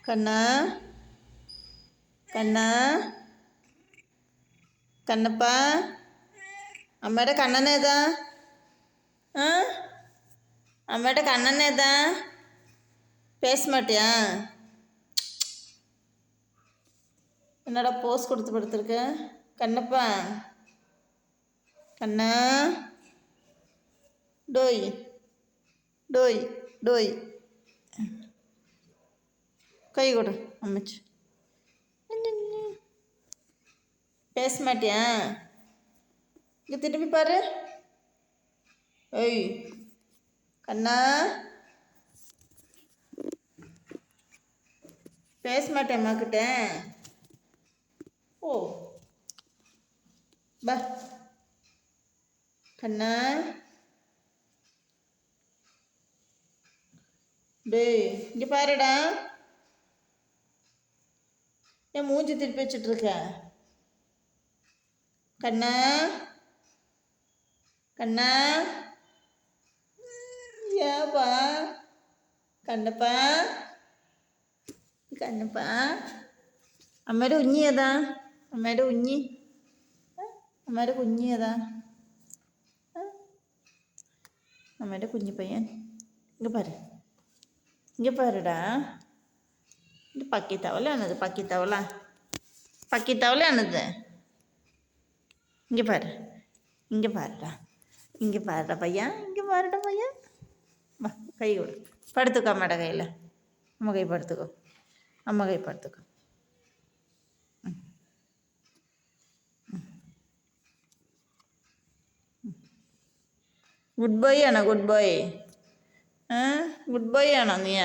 കണ്ണാ കണ്ണാ കണ്ണപ്പാ അമ്മയുടെ കണ്ണനേതാ? ആ അമ്മയുടെ കണ്ണനേതാ? பேச மாட்டியா? என்னடா போஸ் கொடுத்து படுத்துருக்க? கண்ணப்பா கண்ணா டோய் டோய் டோய் கை கொடு அம்மிச்சு. பேச மாட்டியா? இங்கே திரும்பி பாரு. ஏய் கண்ணா பேச மாட்டேன் அம்மாக்கிட்ட. ஓ பா கண்ணா டேய் இங்கே பாருடா. ஏன் மூஞ்சி திருப்பி வச்சுட்ருக்க? கண்ணா கண்ணா ஏப்பா കണ്ണപ്പാ കണ്ണപ്പാ അമ്മയുടെ കുഞ്ഞി ഏതാ? അമ്മയുടെ കുഞ്ഞി അമ്മയുടെ കുഞ്ഞി ഏതാ? അമ്മയുടെ കുഞ്ഞി പയ്യൻ ഇங்கே பாருடா. ഇത് പക്കിത്തവളാണിത്, പക്കിത്തവളാണിത്. இங்கே பாருடா இங்கே பாருடா பையன், வா கை கொடு. படுத்துக்கோ அம்மாட கையில். அம்மா கை படுத்துக்கோ. ഗുഡ് ബോയ് ആണോ? ഗുഡ് ബോയ് ആണോ നീ?